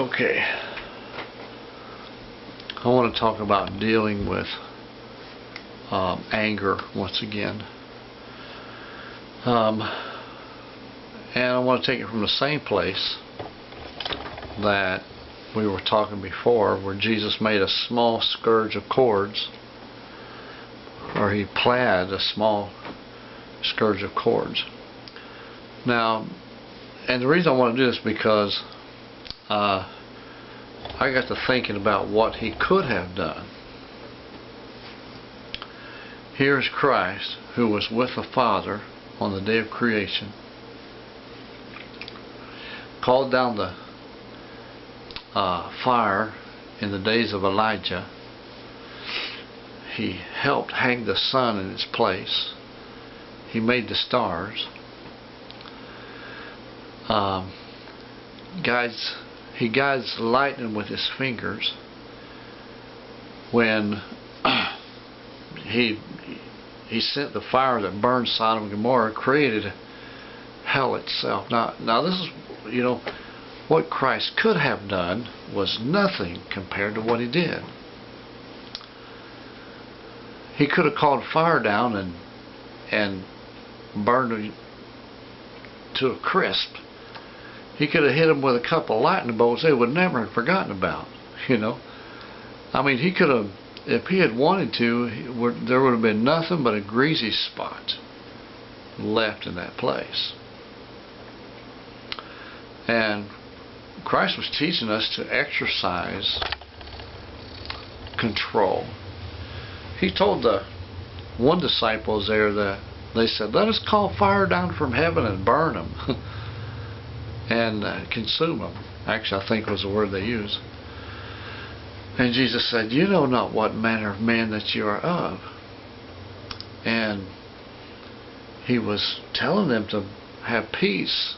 Okay, I want to talk about dealing with anger once again. And I want to take it from the same place that we were talking before, where Jesus made a small scourge of cords, or he plaited a small scourge of cords. Now, and the reason I want to do this is because I got to thinking about what he could have done. Here's Christ, who was with the Father on the day of creation, called down the fire in the days of Elijah. He helped hang the sun in its place. He made the stars. He guides lightning with his fingers. When he sent the fire that burned Sodom and Gomorrah, created hell itself. Now this is, what Christ could have done was nothing compared to what he did. He could have called fire down and burned them to a crisp. He could have hit them with a couple of lightning bolts they would never have forgotten about. I mean, he could have, if he had wanted to, there would have been nothing but a greasy spot left in that place. And Christ was teaching us to exercise control. He told the one disciple there that they said, "Let us call fire down from heaven and burn them and consume them." Actually, I think was the word they used. And Jesus said, "You know not what manner of man that you are of." And he was telling them to have peace.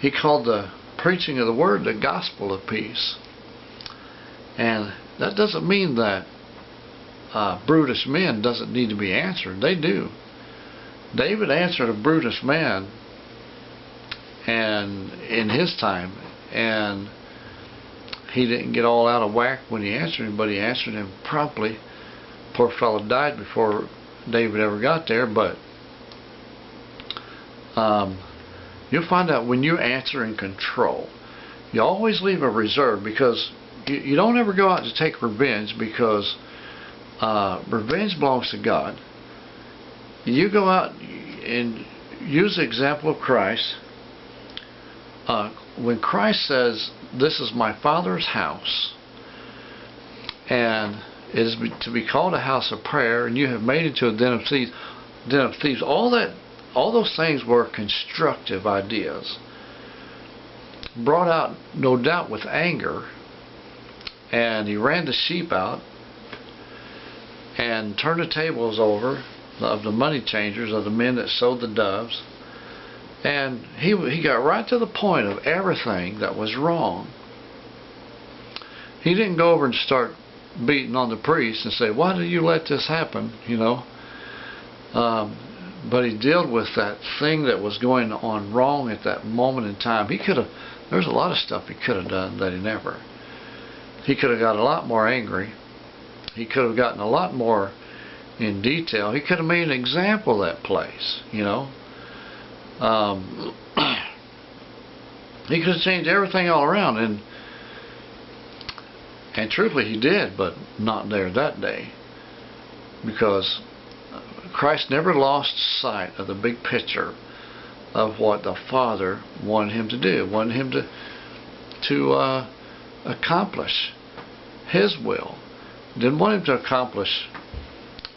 He called the preaching of the word the gospel of peace. And that doesn't mean that brutish men doesn't need to be answered. They do. David answered a brutish man and in his time, and he didn't get all out of whack when he answered him, but he answered him promptly. Poor fellow died before David ever got there. But you'll find out when you answer in control, you always leave a reserve, because you don't ever go out to take revenge, because revenge belongs to God. You go out and use the example of Christ. When Christ says, "This is my Father's house, and it is to be called a house of prayer, and you have made it to a den of thieves," all those things were constructive ideas, brought out no doubt with anger. And he ran the sheep out and turned the tables over of the money changers, of the men that sold the doves. And he got right to the point of everything that was wrong. He didn't go over and start beating on the priests and say, "Why did you let this happen?" But he dealt with that thing that was going on wrong at that moment in time. There's a lot of stuff he could have done that he never. He could have got a lot more angry. He could have gotten a lot more in detail. He could have made an example of that place, He could have changed everything all around, and truthfully he did, but not there that day, because Christ never lost sight of the big picture of what the Father wanted him to do, wanted him to accomplish his will. Didn't want him to accomplish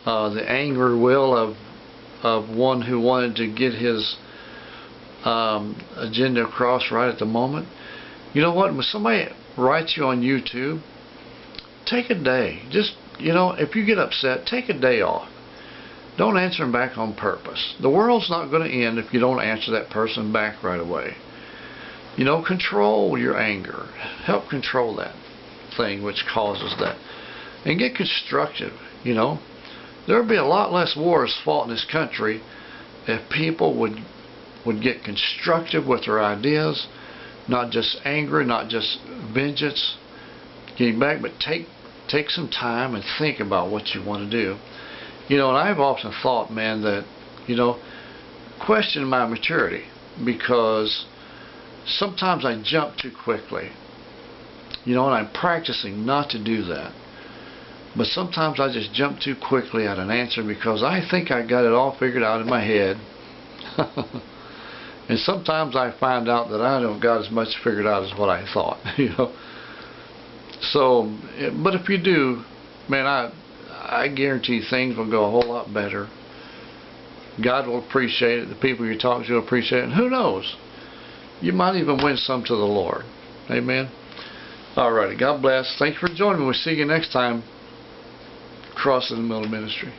the angry will of one who wanted to get his agenda across right at the moment. You know what? When somebody writes you on YouTube, take a day. Just, if you get upset, take a day off. Don't answer them back on purpose. The world's not going to end if you don't answer that person back right away. Control your anger. Help control that thing which causes that. And get constructive. There would be a lot less wars fought in this country if people would get constructive with their ideas Not just anger, not just vengeance, getting back, but take some time and think about what you want to do. You know, and I've often thought, man, that, you know, question my maturity, because sometimes I jump too quickly. You know, and I'm practicing not to do that. But sometimes I just jump too quickly at an answer because I think I got it all figured out in my head. And sometimes I find out that I don't got as much figured out as what I thought, you know. So, but if you do, man, I guarantee things will go a whole lot better. God will appreciate it. The people you talk to will appreciate it. And who knows? You might even win some to the Lord. Amen. Alrighty. God bless. Thank you for joining me. We'll see you next time. Crossing the Middle Ministry.